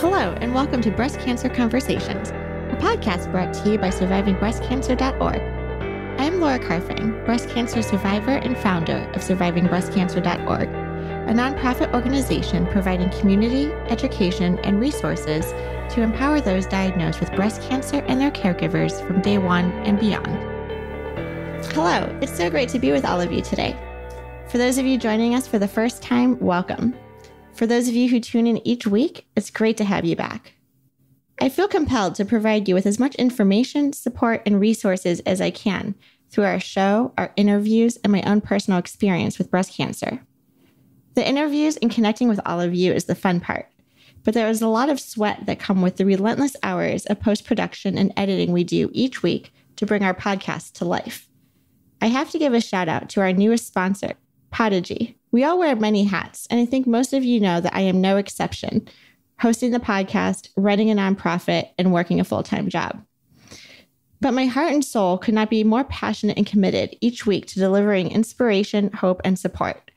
Hello, and welcome to Breast Cancer Conversations, a podcast brought to you by SurvivingBreastCancer.org. I am Laura Carfang, breast cancer survivor and founder of SurvivingBreastCancer.org, a nonprofit organization providing community, education, and resources to empower those diagnosed with breast cancer and their caregivers from day one and beyond. Hello, it's so great to be with all of you today. For those of you joining us for the first time, welcome. For those of you who tune in each week, it's great to have you back. I feel compelled to provide you with as much information, support, and resources as I can through our show, our interviews, and my own personal experience with breast cancer. The interviews and connecting with all of you is the fun part, but there is a lot of sweat that come with the relentless hours of post-production and editing we do each week to bring our podcast to life. I have to give a shout out to our newest sponsor, Podigy. We all wear many hats, and I think most of you know that I am no exception, hosting the podcast, running a nonprofit, and working a full-time job. But my heart and soul could not be more passionate and committed each week to delivering inspiration, hope, and support.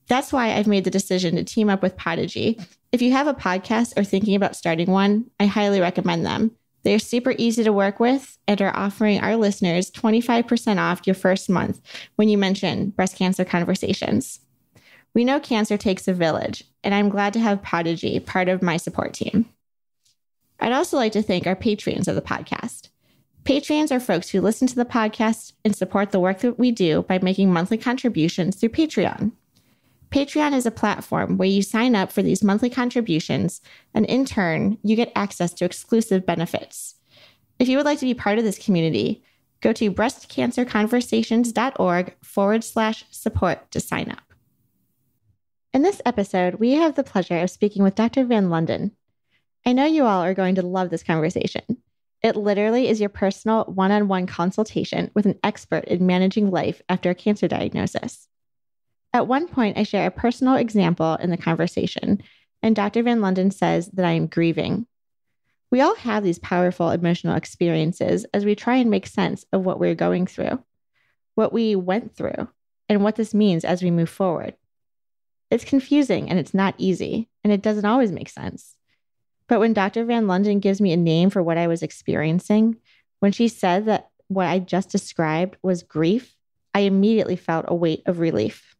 That's why I've made the decision to team up with Podigy. If you have a podcast or thinking about starting one, I highly recommend them. They are super easy to work with and are offering our listeners 25% off your first month when you mention Breast Cancer Conversations. We know cancer takes a village, and I'm glad to have Podigy part of my support team. I'd also like to thank our Patreons of the podcast. Patreons are folks who listen to the podcast and support the work that we do by making monthly contributions through Patreon. Patreon is a platform where you sign up for these monthly contributions, and in turn, you get access to exclusive benefits. If you would like to be part of this community, go to breastcancerconversations.org/support to sign up. In this episode, we have the pleasure of speaking with Dr. Van Londen. I know you all are going to love this conversation. It literally is your personal one-on-one consultation with an expert in managing life after a cancer diagnosis. At one point, I share a personal example in the conversation, and Dr. Van Londen says that I am grieving. We all have these powerful emotional experiences as we try and make sense of what we're going through, what we went through, and what this means as we move forward. It's confusing and it's not easy, and it doesn't always make sense. But when Dr. Van Londen gives me a name for what I was experiencing, when she said that what I just described was grief, I immediately felt a weight of relief.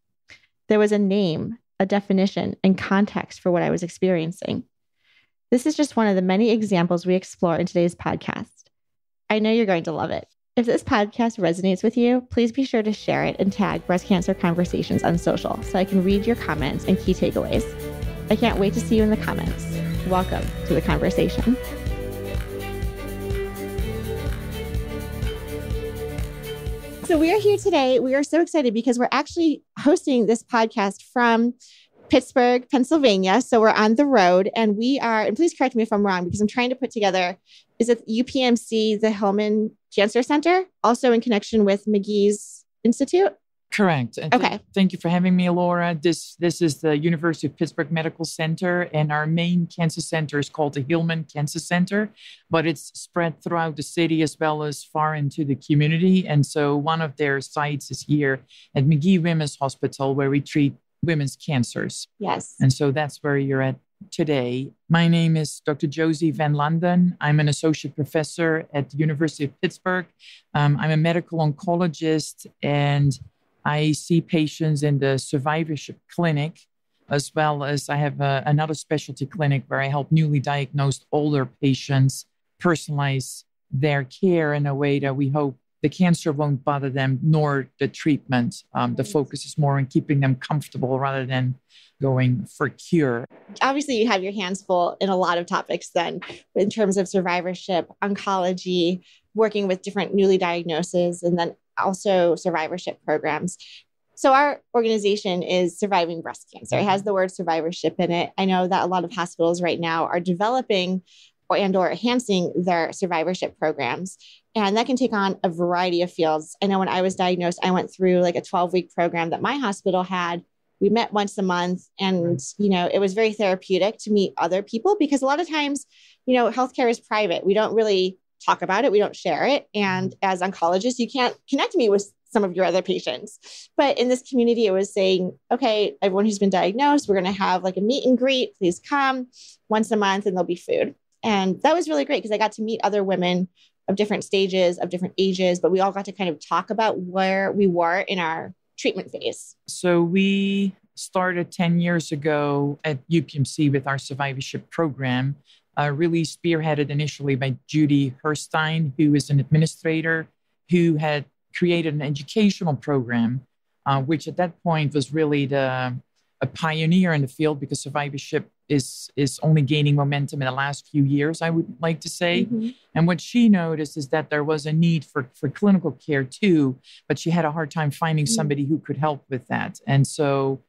There was a name, a definition, and context for what I was experiencing. This is just one of the many examples we explore in today's podcast. I know you're going to love it. If this podcast resonates with you, please be sure to share it and tag Breast Cancer Conversations on social so I can read your comments and key takeaways. I can't wait to see you in the comments. Welcome to the conversation. So we are here today. We are so excited because we're actually hosting this podcast from Pittsburgh, Pennsylvania. So we're on the road and we are, and please correct me if I'm wrong, because I'm trying to put together, is it UPMC, the Hillman Cancer Center, also in connection with McGee's Institute? Correct. Okay. Thank you for having me, Laura. This is the University of Pittsburgh Medical Center, and our main cancer center is called the Hillman Cancer Center, but it's spread throughout the city as well as far into the community. And so one of their sites is here at McGee Women's Hospital, where we treat women's cancers. Yes. And so that's where you're at today. My name is Dr. Josie Van Londen. I'm an associate professor at the University of Pittsburgh. I'm a medical oncologist, and I see patients in the Survivorship clinic, as well as I have another specialty clinic where I help newly diagnosed older patients personalize their care in a way that we hope the cancer won't bother them, nor the treatment. The focus is more on keeping them comfortable rather than going for cure. Obviously, you have your hands full in a lot of topics then, in terms of survivorship, oncology, working with different newly diagnoses, and then also survivorship programs. So our organization is Surviving Breast Cancer. It has the word survivorship in it. I know that a lot of hospitals right now are developing or enhancing their survivorship programs. And that can take on a variety of fields. I know when I was diagnosed, I went through like a 12-week program that my hospital had. We met once a month, and, it was very therapeutic to meet other people because a lot of times, healthcare is private. We don't really talk about it. We don't share it. And as oncologists, you can't connect me with some of your other patients. But in this community, it was saying, okay, everyone who's been diagnosed, we're going to have like a meet and greet. Please come once a month and there'll be food. And that was really great because I got to meet other women of different stages, of different ages, but we all got to kind of talk about where we were in our treatment phase. So we started 10 years ago at UPMC with our survivorship program, really spearheaded initially by Judy Herstein, who is an administrator who had created an educational program, which at that point was really a pioneer in the field because survivorship is only gaining momentum in the last few years, I would like to say. Mm-hmm. And what she noticed is that there was a need for clinical care too, but she had a hard time finding somebody who could help with that. And so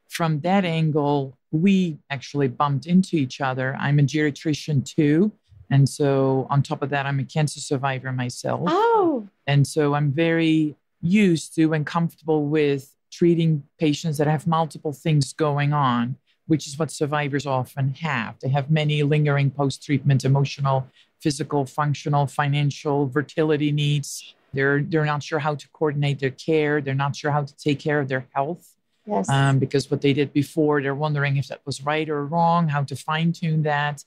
from that angle, we actually bumped into each other. I'm a geriatrician too. And so on top of that, I'm a cancer survivor myself. Oh. And so I'm very used to and comfortable with treating patients that have multiple things going on, which is what survivors often have. They have many lingering post-treatment emotional, physical, functional, financial, fertility needs. They're not sure how to coordinate their care. They're not sure how to take care of their health. Yes. Because what they did before, they're wondering if that was right or wrong, how to fine-tune that.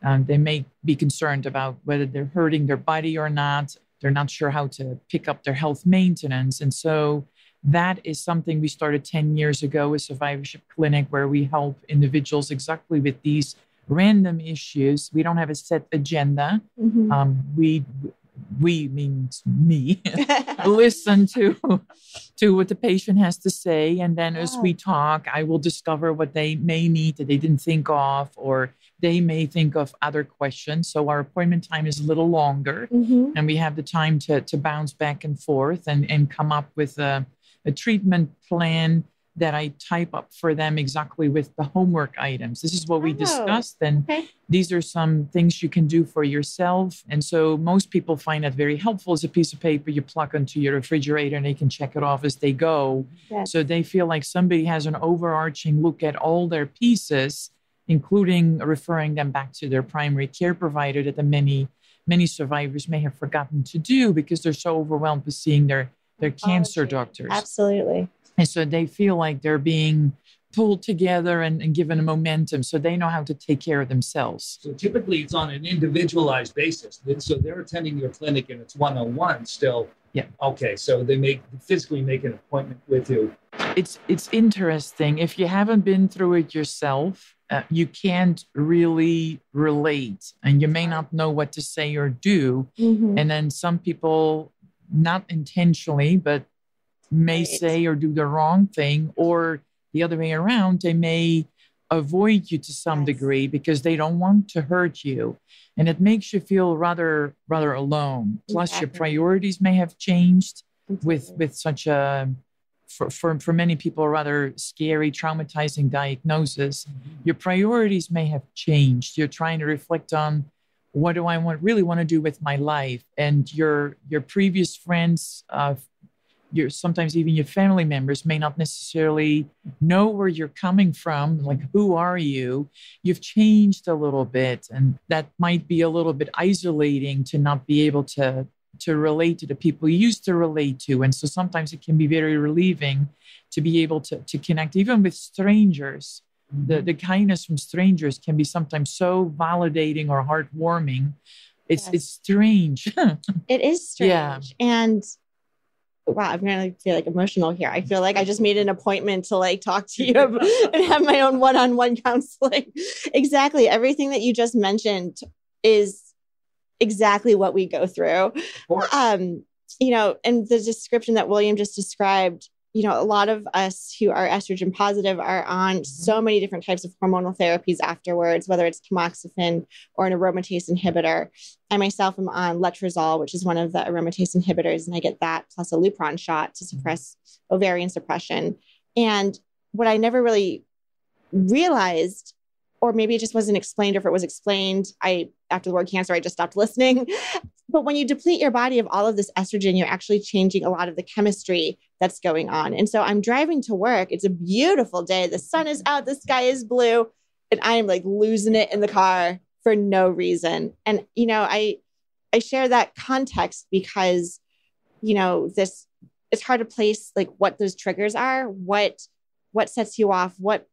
They may be concerned about whether they're hurting their body or not. They're not sure how to pick up their health maintenance. And so that is something we started 10 years ago, a survivorship clinic where we help individuals exactly with these random issues. We don't have a set agenda. Mm-hmm. We means me, listen to what the patient has to say. And then as we talk, I will discover what they may need that they didn't think of, or they may think of other questions. So our appointment time is a little longer, mm-hmm. and we have the time to bounce back and forth and come up with a treatment plan that I type up for them exactly with the homework items. This is what we discussed. And these are some things you can do for yourself. And so most people find that very helpful as a piece of paper you plug into your refrigerator and they can check it off as they go. Yes. So they feel like somebody has an overarching look at all their pieces, including referring them back to their primary care provider that the many survivors may have forgotten to do because they're so overwhelmed with seeing their cancer doctors. Absolutely. And so they feel like they're being pulled together and given a momentum so they know how to take care of themselves. So typically it's on an individualized basis. So they're attending your clinic and it's one-on-one still. Yeah. Okay. So they physically make an appointment with you. It's interesting. If you haven't been through it yourself, you can't really relate and you may not know what to say or do. Mm-hmm. And then some people, not intentionally, but may say or do the wrong thing, or the other way around, they may avoid you to some degree because they don't want to hurt you. And it makes you feel rather alone. Plus your priorities may have changed with such a, for many people, rather scary, traumatizing diagnosis. Mm-hmm. Your priorities may have changed. You're trying to reflect on, what do I really want to do with my life? And your previous friends, sometimes even your family members may not necessarily know where you're coming from. Like, who are you? You've changed a little bit. And that might be a little bit isolating to not be able to relate to the people you used to relate to. And so sometimes it can be very relieving to be able to connect, even with strangers. The kindness from strangers can be sometimes so validating or heartwarming. It's strange. It is strange. Yeah. And wow, I'm going to feel like emotional here. I feel like I just made an appointment to talk to you and have my own one-on-one counseling. Exactly. Everything that you just mentioned is exactly what we go through. And the description that William just described, a lot of us who are estrogen positive are on so many different types of hormonal therapies afterwards, whether it's tamoxifen or an aromatase inhibitor. I myself am on letrozole, which is one of the aromatase inhibitors, and I get that plus a Lupron shot to suppress ovarian suppression. And what I never really realized, or maybe it just wasn't explained, or if it was explained, after the word cancer, I just stopped listening. But when you deplete your body of all of this estrogen, you're actually changing a lot of the chemistry that's going on. And so I'm driving to work. It's a beautiful day. The sun is out. The sky is blue. And I am losing it in the car for no reason. And, I share that context because, this it's hard to place like what those triggers are, what sets you off, what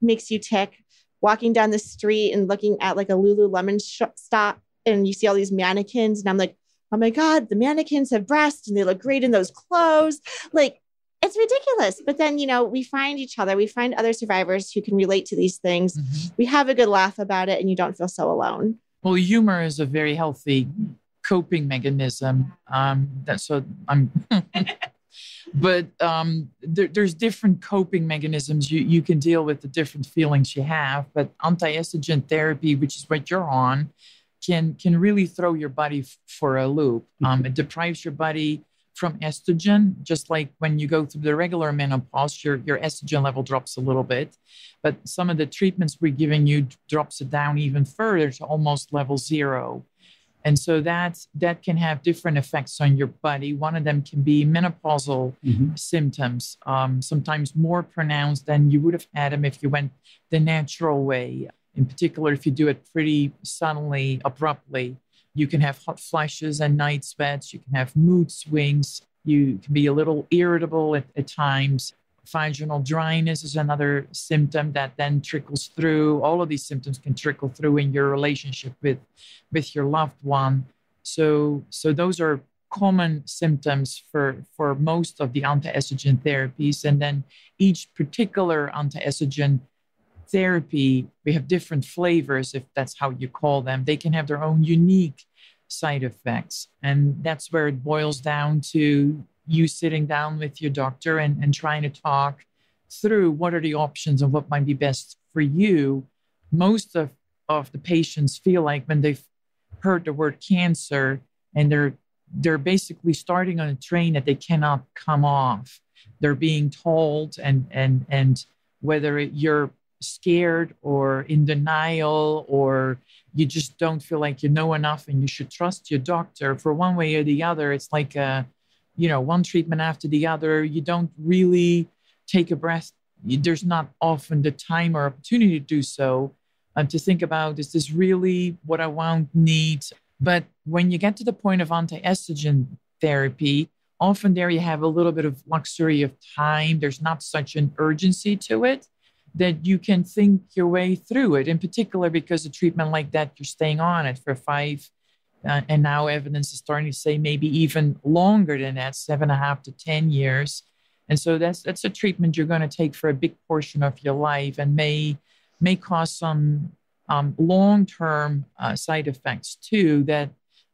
makes you tick. Walking down the street and looking at like a Lululemon stop, and you see all these mannequins, and I'm like, oh my God, the mannequins have breasts and they look great in those clothes. Like, it's ridiculous. But then, we find each other, we find other survivors who can relate to these things. Mm-hmm. We have a good laugh about it, and you don't feel so alone. Well, humor is a very healthy coping mechanism. But there's different coping mechanisms. You can deal with the different feelings you have. But anti-estrogen therapy, which is what you're on, can really throw your body for a loop. It deprives your body from estrogen, just like when you go through the regular menopause, your estrogen level drops a little bit. But some of the treatments we're giving you drops it down even further to almost level 0. And so that can have different effects on your body. One of them can be menopausal symptoms, sometimes more pronounced than you would have had them if you went the natural way. In particular, if you do it pretty suddenly, abruptly, you can have hot flushes and night sweats. You can have mood swings. You can be a little irritable at times. Vaginal dryness is another symptom that then trickles through. All of these symptoms can trickle through in your relationship with your loved one. So those are common symptoms for most of the anti-estrogen therapies. And then each particular anti-estrogen therapy, we have different flavors, if that's how you call them. They can have their own unique side effects. And that's where it boils down to you sitting down with your doctor and trying to talk through what are the options and what might be best for you. Most of the patients feel like when they've heard the word cancer and they're basically starting on a train that they cannot come off. They're being told, and whether you're scared or in denial, or you just don't feel like you know enough and you should trust your doctor for one way or the other. It's like one treatment after the other. You don't really take a breath. There's not often the time or opportunity to do so, to think about, is this really what I need? But when you get to the point of anti-estrogen therapy, often there you have a little bit of luxury of time. There's not such an urgency to it that you can think your way through it, in particular because a treatment like that, you're staying on it for 5 and now evidence is starting to say maybe even longer than that, 7.5 to 10 years. And so that's a treatment you're going to take for a big portion of your life and may cause some long-term side effects too, that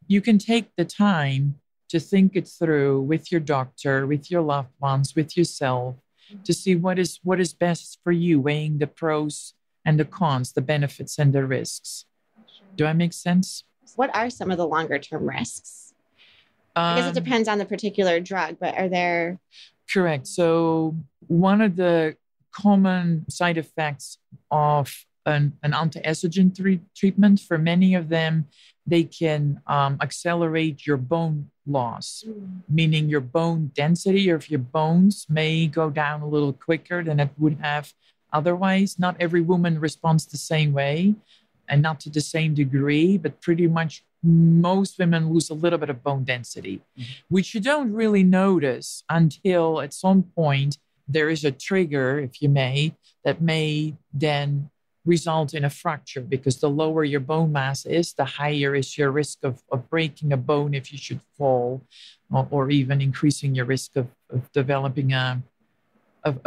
you can take the time to think it through with your doctor, with your loved ones, with yourself, to see what is best for you, weighing the pros and the cons, the benefits and the risks. Do I make sense? What are some of the longer term risks? I guess it depends on the particular drug, but are there? Correct. So one of the common side effects of an anti-estrogen treatment, for many of them, they can accelerate your bone loss, meaning your bone density of your bones may go down a little quicker than it would have otherwise. Not every woman responds the same way and not to the same degree, but pretty much most women lose a little bit of bone density, which you don't really notice until at some point there is a trigger, if you may, that may then result in a fracture, because the lower your bone mass is, the higher is your risk of breaking a bone if you should fall, or even increasing your risk of developing a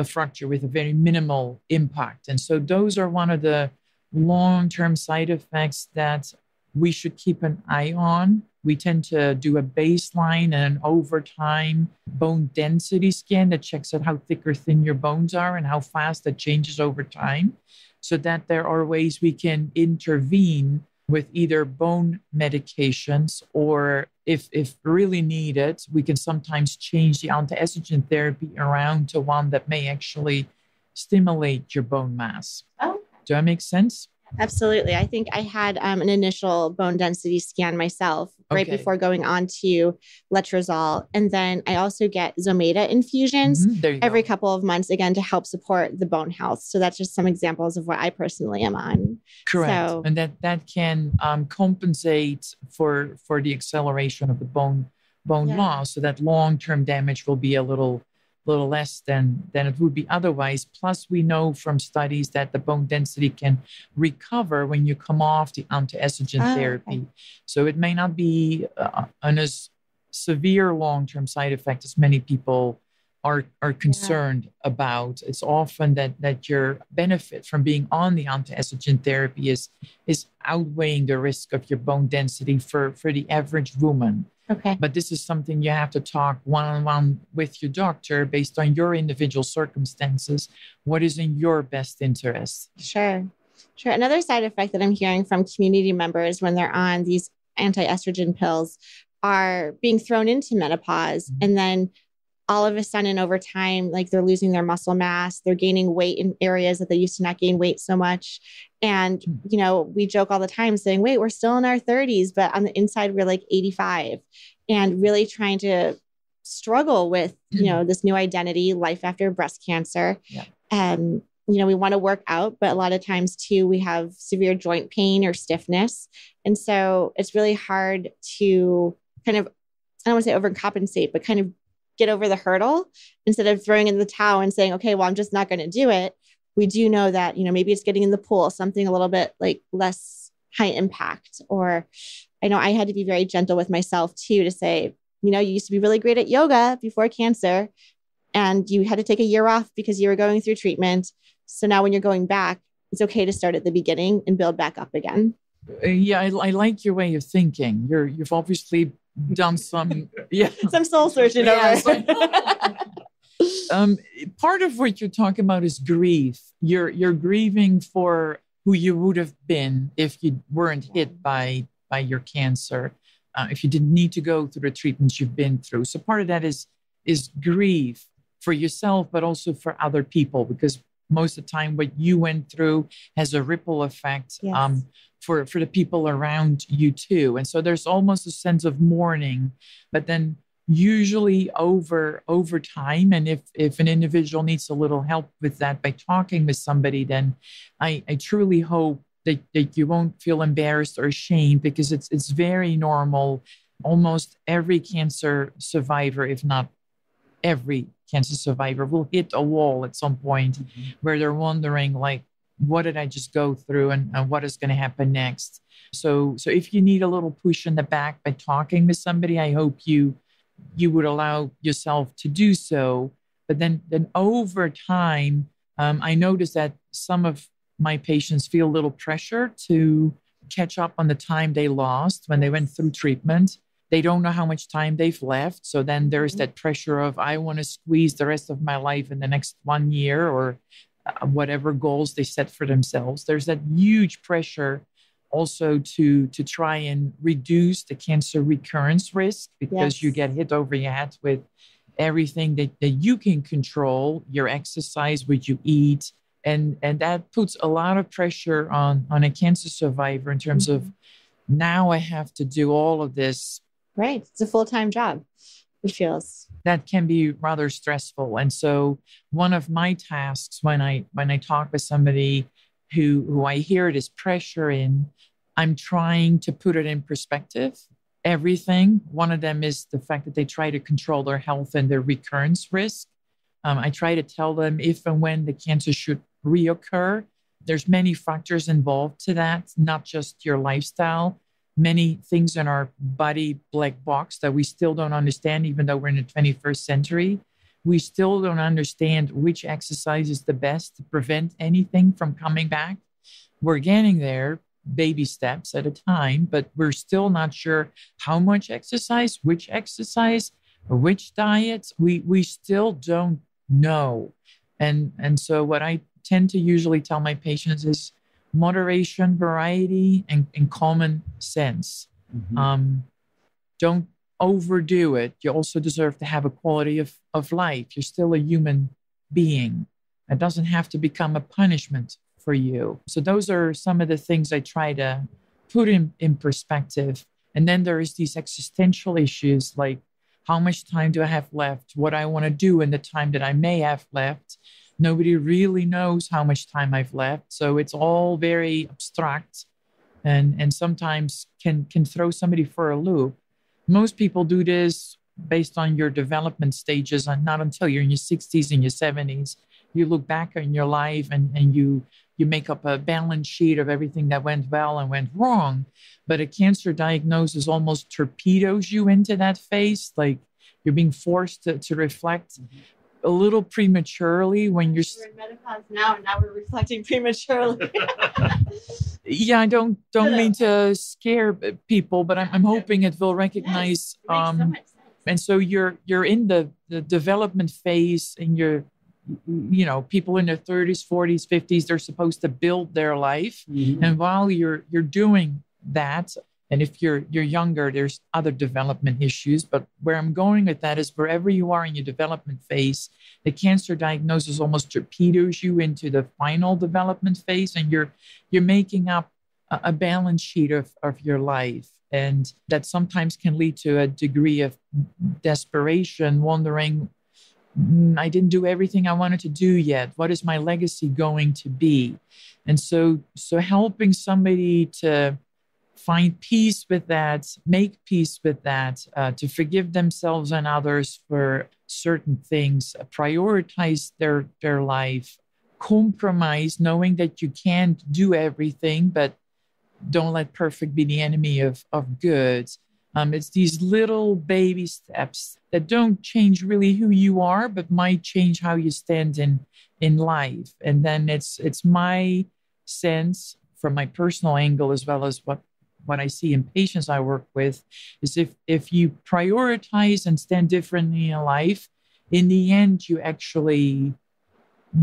fracture with a very minimal impact. And so those are one of the long-term side effects that we should keep an eye on. We tend to do a baseline and over time bone density scan that checks out how thick or thin your bones are and how fast that changes over time, so that there are ways we can intervene with either bone medications, or if really needed, we can sometimes change the anti-estrogen therapy around to one that may actually stimulate your bone mass. Oh. Do that make sense? Absolutely. I think I had an initial bone density scan myself right before going on to letrozole. And then I also get Zometa infusions every couple of months, again, to help support the bone health. So that's just some examples of what I personally am on. Correct. So, and that can compensate for the acceleration of the bone bone loss, so that long-term damage will be a little less than it would be otherwise. Plus, we know from studies that the bone density can recover when you come off the anti-estrogen therapy. Okay. So it may not be an as severe long-term side effect as many people are concerned about. It's often that your benefit from being on the anti-estrogen therapy is outweighing the risk of your bone density for the average woman. Okay. But this is something you have to talk one-on-one with your doctor based on your individual circumstances. What is in your best interest? Sure. Another side effect that I'm hearing from community members when they're on these anti-estrogen pills are being thrown into menopause. Mm-hmm. And then all of a sudden over time, like they're losing their muscle mass, they're gaining weight in areas that they used to not gain weight so much. And, we joke all the time saying, wait, we're still in our 30s, but on the inside, we're like 85, and really trying to struggle with, this new identity, life after breast cancer. Yeah. And, we want to work out, but a lot of times too, we have severe joint pain or stiffness. And so it's really hard to kind of, I don't want to say overcompensate, but kind of get over the hurdle instead of throwing in the towel and saying, okay, well, I'm just not going to do it. We do know that, maybe it's getting in the pool, something a little bit like less high impact. Or I know I had to be very gentle with myself too, to say, you used to be really great at yoga before cancer and you had to take a year off because you were going through treatment. So now when you're going back, it's okay to start at the beginning and build back up again. I like your way of thinking. You've obviously done some soul searching over. Part of what you're talking about is grief. You're grieving for who you would have been if you weren't hit by your cancer, if you didn't need to go through the treatments you've been through. So part of that is grief for yourself, but also for other people, because most of the time what you went through has a ripple effect. Yes. For the people around you too. And so there's almost a sense of mourning, but then usually over time, and if an individual needs a little help with that by talking with somebody, then I truly hope that you won't feel embarrassed or ashamed, because it's very normal. Almost every cancer survivor, if not every cancer survivor, will hit a wall at some point where they're wondering, like, what did I just go through and what is going to happen next? So if you need a little push in the back by talking with somebody, I hope you would allow yourself to do so. But then over time, I noticed that some of my patients feel a little pressure to catch up on the time they lost when they went through treatment. They don't know how much time they've left. So then there's that pressure of, I want to squeeze the rest of my life in the next 1 year, or whatever goals they set for themselves. There's that huge pressure also to try and reduce the cancer recurrence risk, because you get hit over your head with everything that you can control, your exercise, what you eat. And that puts a lot of pressure on a cancer survivor in terms of, now I have to do all of this. Right. It's a full-time job. It feels. That can be rather stressful. And so one of my tasks when I talk with somebody who I hear this pressure in, I'm trying to put it in perspective. Everything. One of them is the fact that they try to control their health and their recurrence risk. I try to tell them if and when the cancer should reoccur. There's many factors involved to that, not just your lifestyle. Many things in our body black box that we still don't understand, even though we're in the 21st century. We still don't understand which exercise is the best to prevent anything from coming back. We're getting there, baby steps at a time, but we're still not sure how much exercise, which diet. We still don't know. And so what I tend to usually tell my patients is moderation, variety, and common sense. Don't overdo it. You also deserve to have a quality of life. You're still a human being. It doesn't have to become a punishment for you. So those are some of the things I try to put in perspective. And then there is these existential issues like, how much time do I have left? What I want to do in the time that I may have left. Nobody really knows how much time I've left. So it's all very abstract and sometimes can throw somebody for a loop. Most people do this based on your development stages, and not until you're in your 60s and your 70s, you look back on your life and you make up a balance sheet of everything that went well and went wrong. But a cancer diagnosis almost torpedoes you into that phase. Like you're being forced to reflect a little prematurely when you're in menopause now, and now we're reflecting prematurely. Yeah, I don't mean to scare people, but I'm hoping it will recognize. Yes, it makes so much sense. And so you're in the development phase, and people in their 30s, 40s, 50s, they're supposed to build their life. Mm-hmm. And while you're doing that, and if you're younger, there's other development issues. But where I'm going with that is wherever you are in your development phase, the cancer diagnosis almost torpedoes you into the final development phase, and you're making up a balance sheet of your life. And that sometimes can lead to a degree of desperation, wondering, I didn't do everything I wanted to do yet. What is my legacy going to be? And so helping somebody to find peace with that, make peace with that, to forgive themselves and others for certain things, prioritize their life, compromise, knowing that you can't do everything, but don't let perfect be the enemy of good. It's these little baby steps that don't change really who you are, but might change how you stand in life. And then it's my sense from my personal angle, as well as what I see in patients I work with, is if you prioritize and stand differently in life, in the end, you actually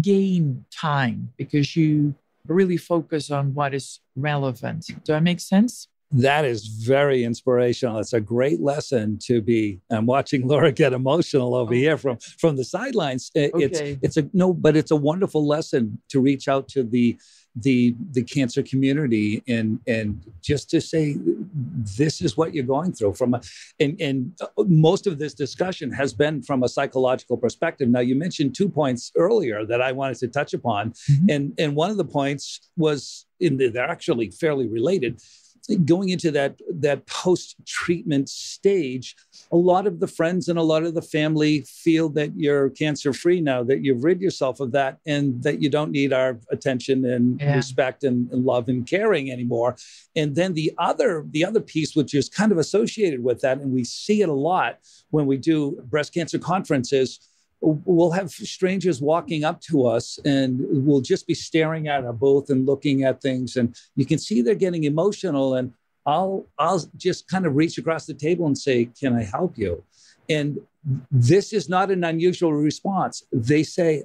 gain time because you really focus on what is relevant. Does that make sense? That is very inspirational. It's a great lesson to be. I'm watching Laura get emotional over here from the sidelines. Okay. But it's a wonderful lesson to reach out to the cancer community and just to say, this is what you're going through and most of this discussion has been from a psychological perspective. Now, you mentioned 2 points earlier that I wanted to touch upon. Mm-hmm. And one of the points was they're actually fairly related. Going into that post-treatment stage, a lot of the friends and a lot of the family feel that you're cancer-free now, that you've rid yourself of that, and that you don't need our attention and respect and love and caring anymore. And then the other piece, which is kind of associated with that, and we see it a lot when we do breast cancer conferences, we'll have strangers walking up to us and we'll just be staring at our booth and looking at things. And you can see they're getting emotional. And I'll just kind of reach across the table and say, can I help you? And this is not an unusual response. They say,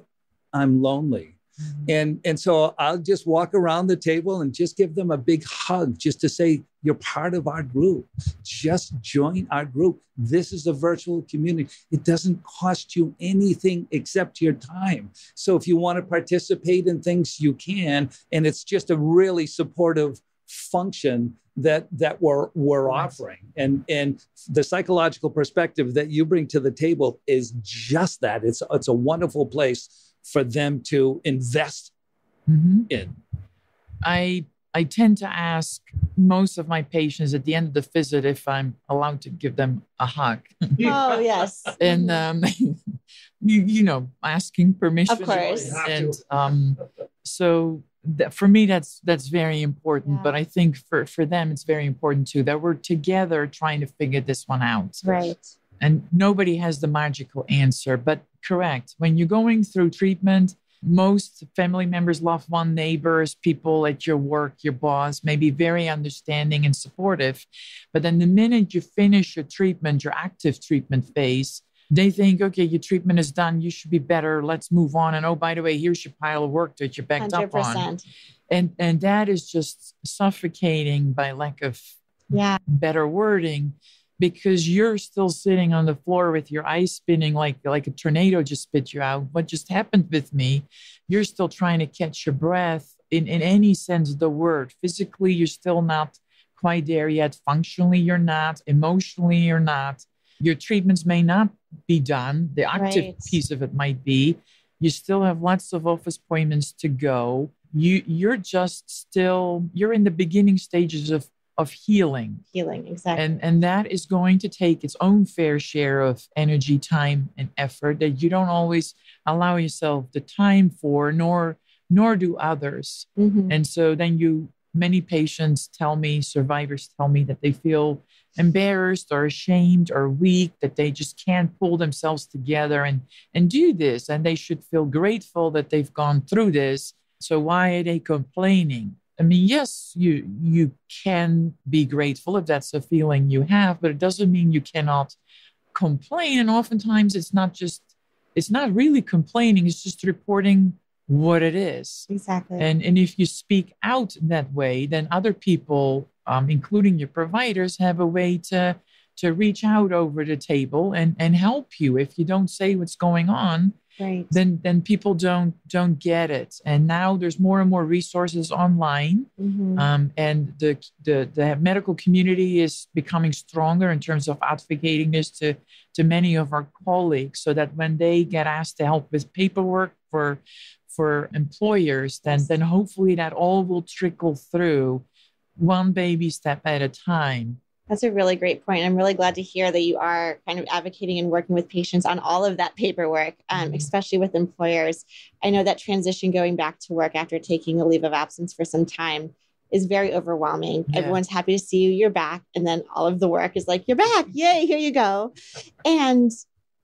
I'm lonely. Mm-hmm. And so I'll just walk around the table and just give them a big hug just to say, you're part of our group. Just join our group. This is a virtual community. It doesn't cost you anything except your time. So if you want to participate in things, you can. And it's just a really supportive function that we're offering. And the psychological perspective that you bring to the table is just that. It's a wonderful place for them to invest in. I tend to ask most of my patients at the end of the visit if I'm allowed to give them a hug. Oh, yes. And, asking permission. Of course. And so for me, that's very important. Yeah. But I think for them, it's very important too, that we're together trying to figure this one out. Right. And nobody has the magical answer, but correct. When you're going through treatment, most family members, loved one, neighbors, people at your work, your boss, may be very understanding and supportive. But then the minute you finish your treatment, your active treatment phase, they think, okay, your treatment is done. You should be better. Let's move on. And oh, by the way, here's your pile of work that you're backed 100%. Up on. And that is just suffocating by lack of better wording, because you're still sitting on the floor with your eyes spinning like a tornado just spit you out. What just happened with me? You're still trying to catch your breath in any sense of the word. Physically, you're still not quite there yet. Functionally, you're not. Emotionally, you're not. Your treatments may not be done. The active piece of it might be. You still have lots of office appointments to go. You're just still, you're in the beginning stages of of healing. Healing, exactly. And that is going to take its own fair share of energy, time, and effort that you don't always allow yourself the time for, nor do others. And so then many patients tell me, survivors tell me that they feel embarrassed or ashamed or weak, that they just can't pull themselves together and do this. And they should feel grateful that they've gone through this. So why are they complaining? I mean, yes, you can be grateful if that's a feeling you have, but it doesn't mean you cannot complain. And oftentimes it's not really complaining, it's just reporting what it is. Exactly. And if you speak out that way, then other people, including your providers, have a way to reach out over the table and help you. If you don't say what's going on, right, then people don't get it. And now there's more and more resources online, and the medical community is becoming stronger in terms of advocating this to many of our colleagues, so that when they get asked to help with paperwork for employers, then hopefully that all will trickle through, one baby step at a time. That's a really great point. I'm really glad to hear that you are kind of advocating and working with patients on all of that paperwork, especially with employers. I know that transition going back to work after taking a leave of absence for some time is very overwhelming. Yeah. Everyone's happy to see you, you're back. And then all of the work is like, you're back. Yay, here you go. And,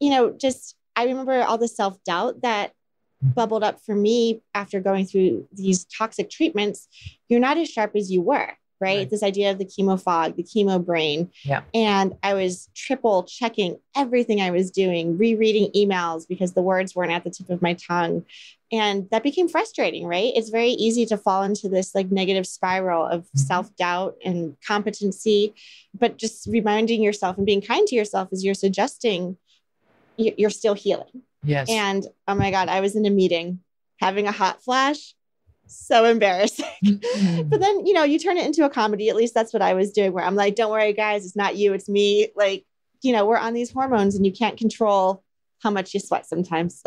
I remember all the self-doubt that bubbled up for me after going through these toxic treatments. You're not as sharp as you were. Right? This idea of the chemo fog, the chemo brain. Yeah. And I was triple checking everything I was doing, rereading emails because the words weren't at the tip of my tongue. And that became frustrating, right? It's very easy to fall into this like negative spiral of self-doubt and competency, but just reminding yourself and being kind to yourself as you're suggesting you're still healing. Yes. And oh my God, I was in a meeting having a hot flash. So embarrassing. But then, you turn it into a comedy. At least that's what I was doing, where I'm like, don't worry, guys, it's not you, it's me. Like, we're on these hormones and you can't control how much you sweat sometimes.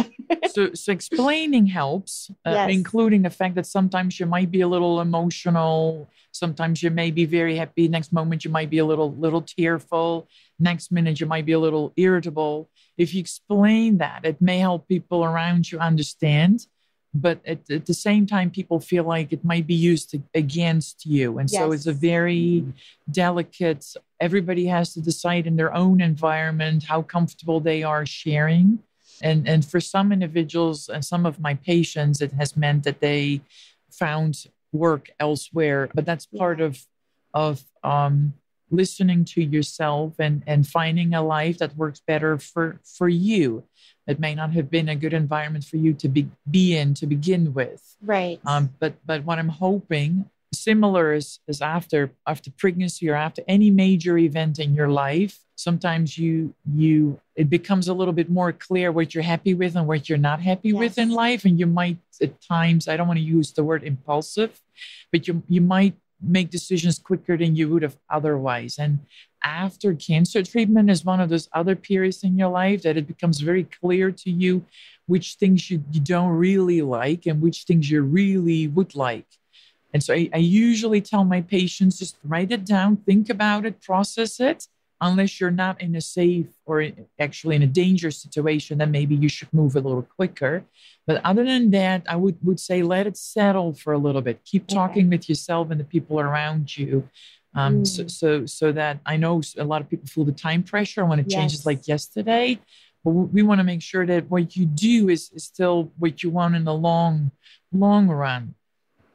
So explaining helps, yes. Including the fact that sometimes you might be a little emotional. Sometimes you may be very happy. Next moment, you might be a little tearful. Next minute, you might be a little irritable. If you explain that, it may help people around you understand. But at the same time, people feel like it might be used against you. And so it's a very delicate, everybody has to decide in their own environment how comfortable they are sharing. And for some individuals and some of my patients, it has meant that they found work elsewhere. But that's part of listening to yourself and finding a life that works better for you. It may not have been a good environment for you to be in to begin with. Right. But what I'm hoping, similar is after pregnancy or after any major event in your life, sometimes it becomes a little bit more clear what you're happy with and what you're not happy with in life. And you might at times, I don't want to use the word impulsive, but you might make decisions quicker than you would have otherwise. And after cancer treatment is one of those other periods in your life that it becomes very clear to you which things you don't really like and which things you really would like. And so I usually tell my patients, just write it down, think about it, process it. Unless you're not in a safe or actually in a dangerous situation, then maybe you should move a little quicker. But other than that, I would say let it settle for a little bit. Keep talking with yourself and the people around you. So that I know a lot of people feel the time pressure when it changes like yesterday. But we want to make sure that what you do is still what you want in the long run.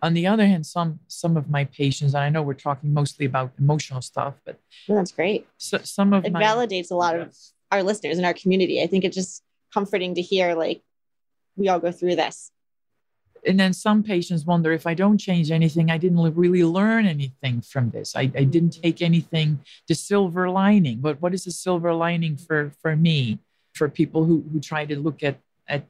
On the other hand, some of my patients, and I know we're talking mostly about emotional stuff, but that's great. So, it validates a lot of our listeners in our community. I think it's just comforting to hear, like, we all go through this. And then some patients wonder, if I don't change anything, I didn't really learn anything from this. I didn't take anything, the silver lining. But what is the silver lining for me, for people who try to look at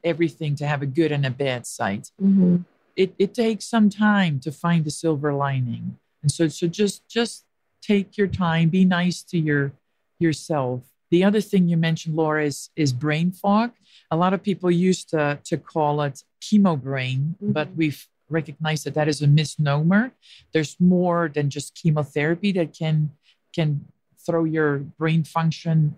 everything to have a good and a bad side? Mm-hmm. It takes some time to find the silver lining. And so just take your time, be nice to yourself. The other thing you mentioned, Laura, is brain fog. A lot of people used to call it chemo brain, but recognize that that is a misnomer. There's more than just chemotherapy that can throw your brain function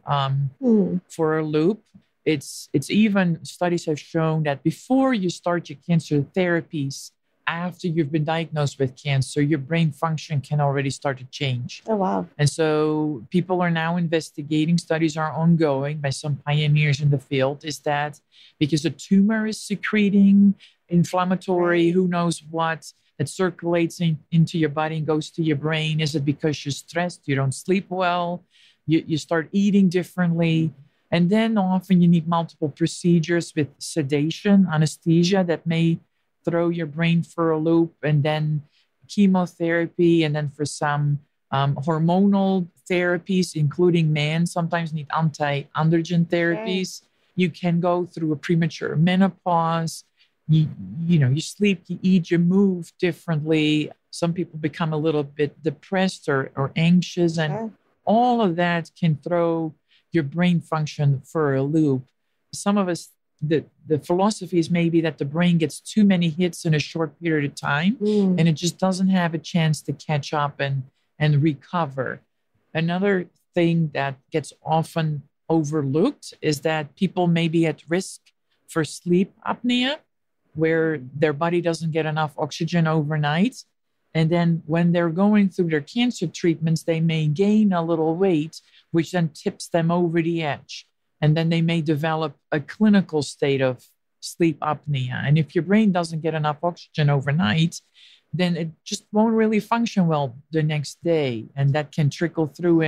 for a loop. It's even studies have shown that before you start your cancer therapies, after you've been diagnosed with cancer, your brain function can already start to change. Oh, wow. And so people are now investigating, studies are ongoing by some pioneers in the field, is that because a tumor is secreting inflammatory, who knows what, that circulates into your body and goes to your brain. Is it because you're stressed, you don't sleep well, you start eating differently? And then often you need multiple procedures with sedation, anesthesia that may throw your brain for a loop, and then chemotherapy, and then for some hormonal therapies, including men sometimes need anti-androgen therapies. You can go through a premature menopause. You sleep, you eat, you move differently. Some people become a little bit depressed or anxious, and all of that can throw your brain function for a loop. Some of us, the philosophy is maybe that the brain gets too many hits in a short period of time, and it just doesn't have a chance to catch up and recover. Another thing that gets often overlooked is that people may be at risk for sleep apnea, where their body doesn't get enough oxygen overnight. And then when they're going through their cancer treatments, they may gain a little weight, which then tips them over the edge. And then they may develop a clinical state of sleep apnea. And if your brain doesn't get enough oxygen overnight, then it just won't really function well the next day. And that can trickle through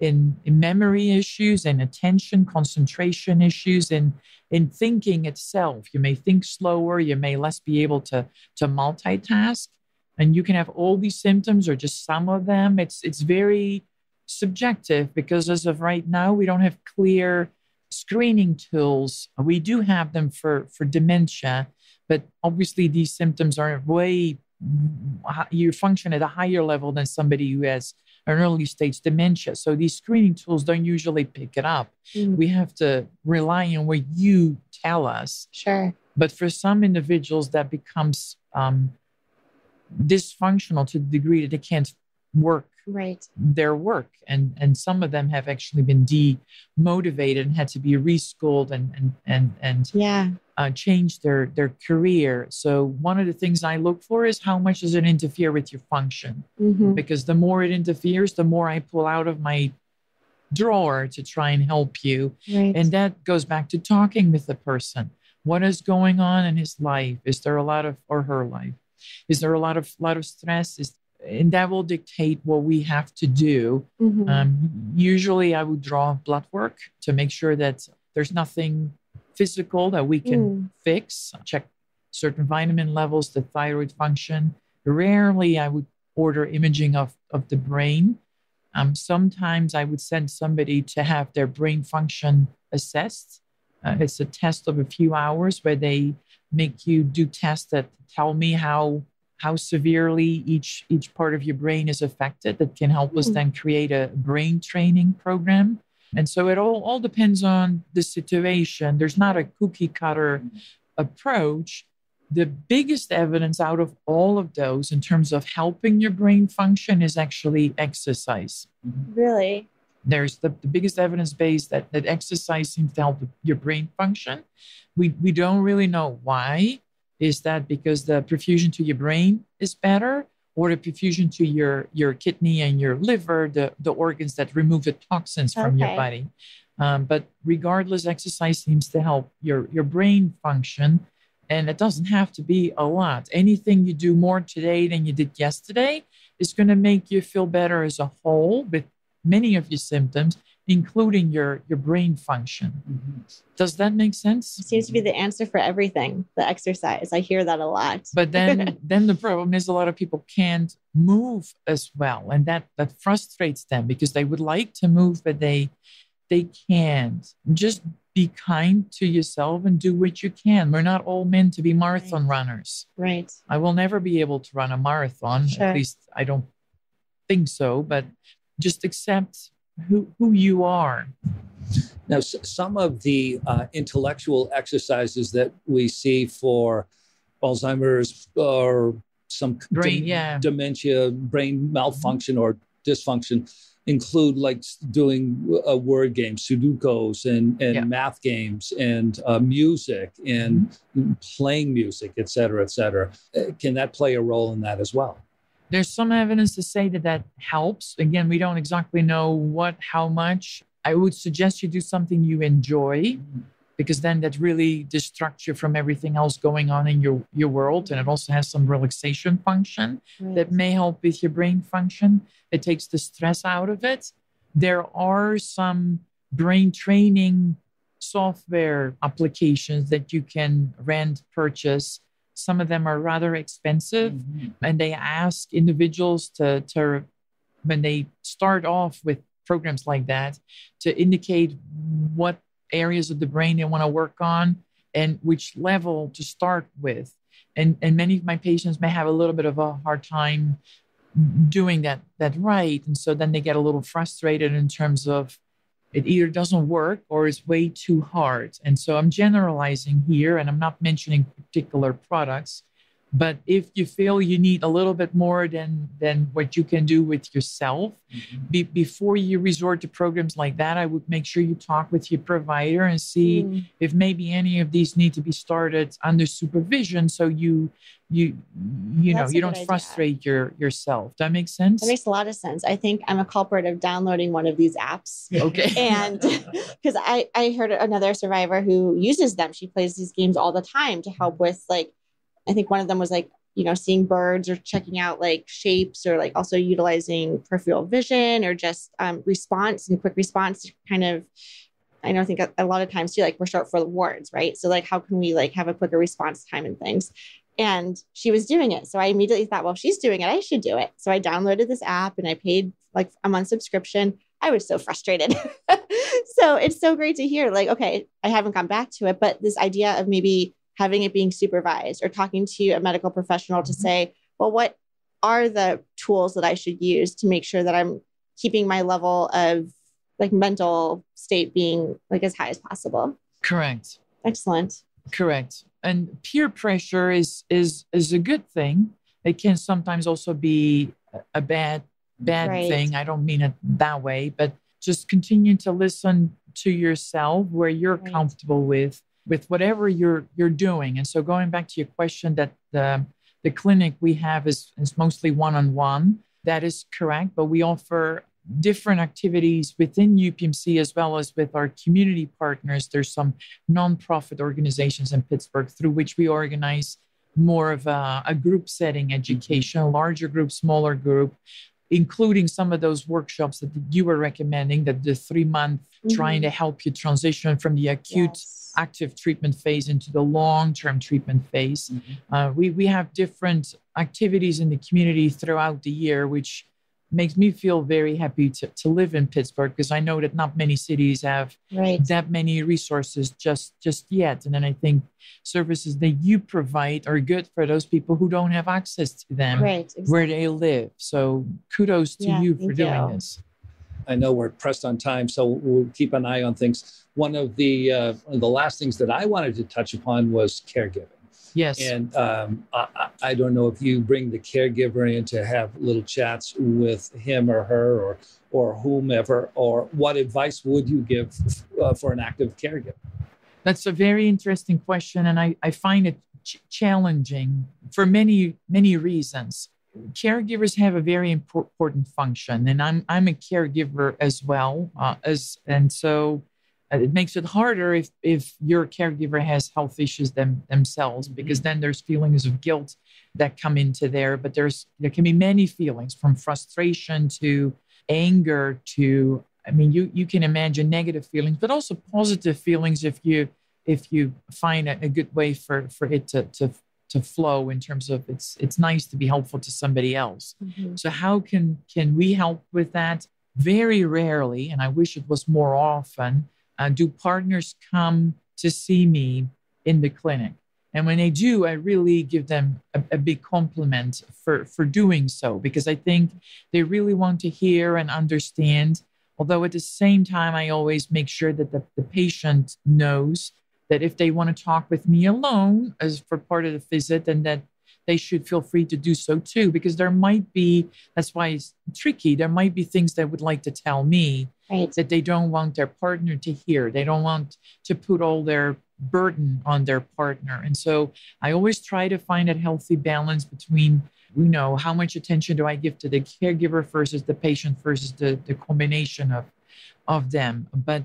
in memory issues and attention, concentration issues, and in thinking itself. You may think slower, you may less be able to multitask. And you can have all these symptoms or just some of them. It's very subjective, because as of right now, we don't have clear screening tools. We do have them for dementia, but obviously these symptoms are you function at a higher level than somebody who has an early stage dementia. So these screening tools don't usually pick it up. We have to rely on what you tell us. Sure. But for some individuals, that becomes dysfunctional to the degree that they can't work their work, and some of them have actually been demotivated and had to be reschooled and change their career. So one of the things I look for is how much does it interfere with your function, because the more it interferes, the more I pull out of my drawer to try and help you. And that goes back to talking with the person. What is going on in his life? Is there a lot of, or her life? Is there a lot of stress? And that will dictate what we have to do. Usually I would draw blood work to make sure that there's nothing physical that we can fix, check certain vitamin levels, the thyroid function. Rarely I would order imaging of the brain. Sometimes I would send somebody to have their brain function assessed. It's a test of a few hours where they make you do tests that tell me how severely each part of your brain is affected, that can help us then create a brain training program. And so it all depends on the situation. There's not a cookie cutter approach. The biggest evidence out of all of those in terms of helping your brain function is actually exercise. Really? There's the biggest evidence base that exercise seems to help your brain function. We don't really know why. Is that because the perfusion to your brain is better, or the perfusion to your kidney and your liver, the organs that remove the toxins from your body? But regardless, exercise seems to help your brain function. And it doesn't have to be a lot. Anything you do more today than you did yesterday is going to make you feel better as a whole with many of your symptoms, including your brain function. Does that make sense? It seems to be the answer for everything, the exercise. I hear that a lot. But then the problem is a lot of people can't move as well. And that frustrates them, because they would like to move, but they can't. Just be kind to yourself and do what you can. We're not all meant to be marathon runners. Right. I will never be able to run a marathon. Sure. At least I don't think so. But just accept who you are. Now, some of the intellectual exercises that we see for Alzheimer's or some brain, dementia, brain malfunction or dysfunction include like doing word games, Sudokus and math games and music and playing music, et cetera, et cetera. Can that play a role in that as well? There's some evidence to say that helps. Again, we don't exactly know how much. I would suggest you do something you enjoy, because then that really distracts you from everything else going on in your world. And it also has some relaxation function that may help with your brain function. It takes the stress out of it. There are some brain training software applications that you can purchase. Some of them are rather expensive, and they ask individuals to, when they start off with programs like that, to indicate what areas of the brain they want to work on and which level to start with. And many of my patients may have a little bit of a hard time doing that right. And so then they get a little frustrated in terms of it either doesn't work or it's way too hard. And so I'm generalizing here, and I'm not mentioning particular products. But if you feel you need a little bit more than what you can do with yourself, before you resort to programs like that, I would make sure you talk with your provider and see if maybe any of these need to be started under supervision, so you don't frustrate yourself. That makes sense? That makes a lot of sense. I think I'm a culprit of downloading one of these apps. Okay. And because I heard another survivor who uses them. She plays these games all the time to help with, like, I think one of them was like, seeing birds or checking out like shapes, or like also utilizing peripheral vision, or just response and quick response to kind of, I think a lot of times too, like we're short for the words, right? So like, how can we like have a quicker response time and things? And she was doing it. So I immediately thought, well, if she's doing it, I should do it. So I downloaded this app and I paid like a month subscription. I was so frustrated. So it's so great to hear, like, okay, I haven't gone back to it, but this idea of maybe having it being supervised or talking to a medical professional to say, well, what are the tools that I should use to make sure that I'm keeping my level of like mental state being like as high as possible? Correct. Excellent. Correct. And peer pressure is a good thing. It can sometimes also be a bad thing. I don't mean it that way, but just continue to listen to yourself where you're comfortable with whatever you're doing. And so going back to your question that the clinic we have is mostly one-on-one, that is correct. But we offer different activities within UPMC as well as with our community partners. There's some nonprofit organizations in Pittsburgh through which we organize more of a group setting education, larger group, smaller group, including some of those workshops that you were recommending, that the 3-month trying to help you transition from the acute active treatment phase into the long-term treatment phase. We have different activities in the community throughout the year, which makes me feel very happy to live in Pittsburgh, because I know that not many cities have that many resources just yet. And then I think services that you provide are good for those people who don't have access to them where they live. So kudos to you for doing this. I know we're pressed on time, so we'll keep an eye on things. One of the last things that I wanted to touch upon was caregiving. Yes. And I don't know if you bring the caregiver in to have little chats with him or her or whomever, or what advice would you give for an active caregiver? That's a very interesting question, and I find it challenging for many, many reasons. Caregivers have a very important function, and I'm a caregiver as well, and so it makes it harder if your caregiver has health issues themselves, because then there's feelings of guilt that come into there. But there can be many feelings, from frustration to anger to, you can imagine negative feelings, but also positive feelings if you find a good way for it to flow, in terms of it's nice to be helpful to somebody else. So how can we help with that? Very rarely, and I wish it was more often, do partners come to see me in the clinic. And when they do, I really give them a big compliment for doing so, because I think they really want to hear and understand. Although at the same time, I always make sure that the patient knows that if they want to talk with me alone as for part of the visit, then that they should feel free to do so too, because there might be, that's why it's tricky. There might be things they would like to tell me that they don't want their partner to hear. They don't want to put all their burden on their partner. And so I always try to find a healthy balance between, how much attention do I give to the caregiver versus the patient versus the combination of them. But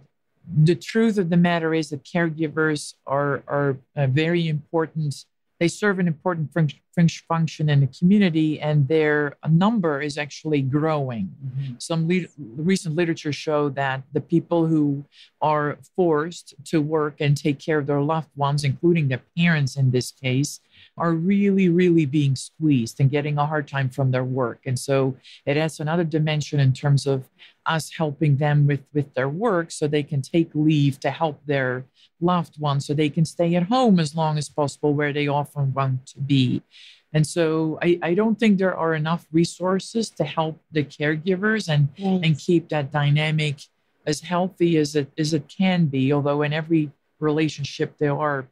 the truth of the matter is that caregivers are very important. They serve an important function in the community, and their number is actually growing. Mm-hmm. Some recent literature show that the people who are forced to work and take care of their loved ones, including their parents in this case, are really, really being squeezed and getting a hard time from their work. And so it adds another dimension in terms of us helping them with their work so they can take leave to help their loved ones so they can stay at home as long as possible where they often want to be. And so I don't think there are enough resources to help the caregivers and keep that dynamic as healthy as it can be, although in every relationship there are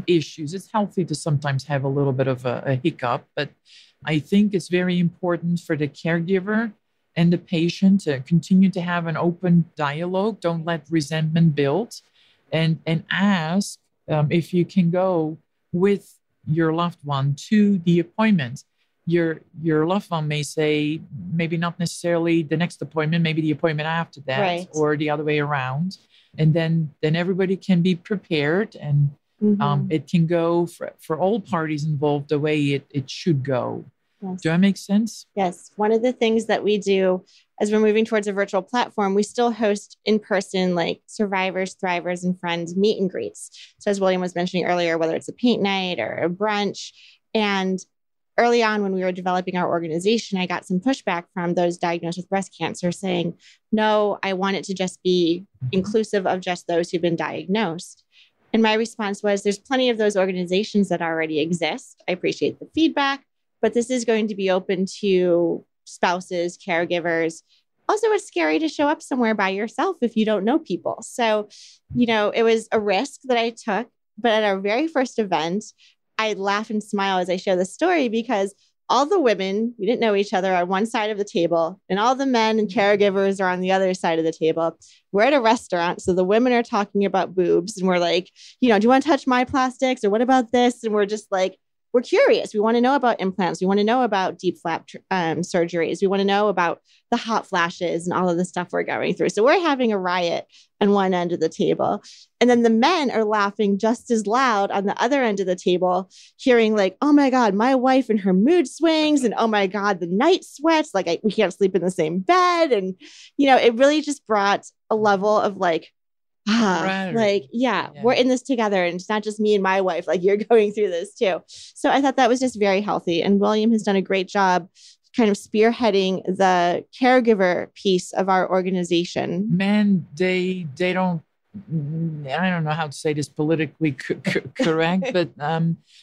issues. It's healthy to sometimes have a little bit of a hiccup, but I think it's very important for the caregiver and the patient to continue to have an open dialogue. Don't let resentment build, and ask if you can go with your loved one to the appointment. Your loved one may say, maybe not necessarily the next appointment, maybe the appointment after that, or the other way around. And then everybody can be prepared, and it can go for all parties involved the way it should go. Yes. Do that make sense? Yes. One of the things that we do as we're moving towards a virtual platform, we still host in-person like survivors, thrivers, and friends meet and greets. So as William was mentioning earlier, whether it's a paint night or a brunch. And early on when we were developing our organization, I got some pushback from those diagnosed with breast cancer saying, no, I want it to just be inclusive of just those who've been diagnosed. And my response was, there's plenty of those organizations that already exist. I appreciate the feedback, but this is going to be open to spouses, caregivers. Also, it's scary to show up somewhere by yourself if you don't know people. So, it was a risk that I took. But at our very first event, I laugh and smile as I share the story because all the women, we didn't know each other, on one side of the table, and all the men and caregivers are on the other side of the table. We're at a restaurant, so the women are talking about boobs, and we're like, do you want to touch my plastics, or what about this? And we're just like, we're curious. We want to know about implants. We want to know about deep flap surgeries. We want to know about the hot flashes and all of the stuff we're going through. So we're having a riot on one end of the table. And then the men are laughing just as loud on the other end of the table, hearing like, oh my God, my wife and her mood swings. And oh my God, the night sweats. Like we can't sleep in the same bed. And, it really just brought a level of like, we're in this together, and it's not just me and my wife, like you're going through this too. So I thought that was just very healthy. And William has done a great job kind of spearheading the caregiver piece of our organization. Men, they don't, I don't know how to say this politically correct, but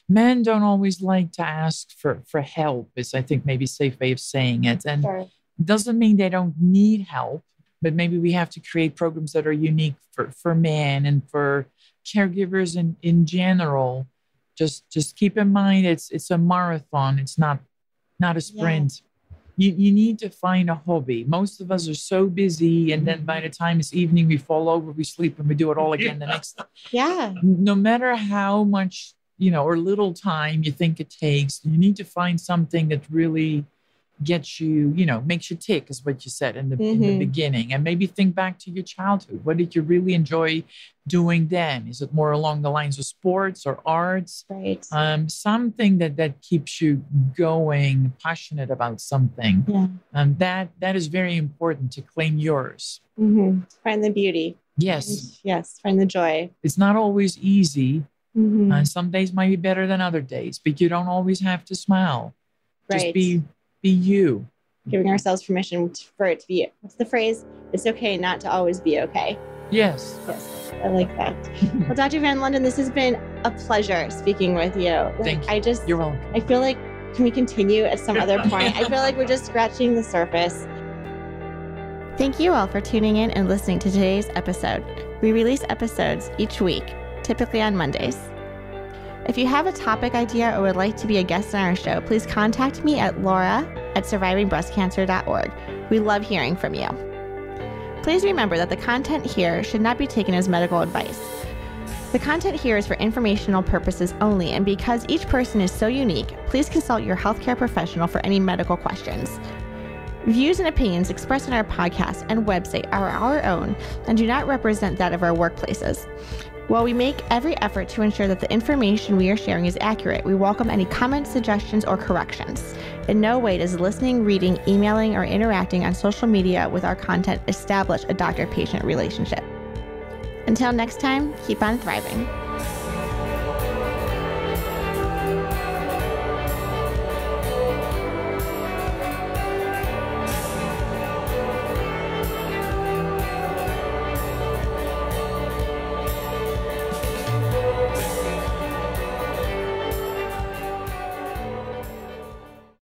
men don't always like to ask for help is, I think, maybe a safe way of saying it. And doesn't mean they don't need help. But maybe we have to create programs that are unique for men and for caregivers in general. Just keep in mind it's a marathon. It's not a sprint. Yeah. You need to find a hobby. Most of us are so busy, and then by the time it's evening, we fall over, we sleep, and we do it all again the next. Yeah. No matter how much or little time you think it takes, you need to find something that really gets you, makes you tick, is what you said in the beginning. And maybe think back to your childhood. What did you really enjoy doing then? Is it more along the lines of sports or arts? Right. Something that keeps you going, passionate about something. Yeah. That is very important to claim yours. Mm-hmm. Find the beauty. Yes. Yes. Find the joy. It's not always easy. Mm-hmm. Some days might be better than other days, but you don't always have to smile. Right. Just be you. Giving ourselves permission for it to be, what's the phrase? It's okay not to always be okay. Yes. Yes. I like that. Well, Dr. Van Londen, this has been a pleasure speaking with you. Thank you. You're welcome. I feel like, can we continue at some other point? I feel like we're just scratching the surface. Thank you all for tuning in and listening to today's episode. We release episodes each week. typically on Mondays. If you have a topic idea or would like to be a guest on our show, please contact me at laura@survivingbreastcancer.org. We love hearing from you. Please remember that the content here should not be taken as medical advice. The content here is for informational purposes only, and because each person is so unique, please consult your healthcare professional for any medical questions. Views and opinions expressed in our podcast and website are our own and do not represent that of our workplaces. While we make every effort to ensure that the information we are sharing is accurate, we welcome any comments, suggestions, or corrections. In no way does listening, reading, emailing, or interacting on social media with our content establish a doctor-patient relationship. Until next time, keep on thriving.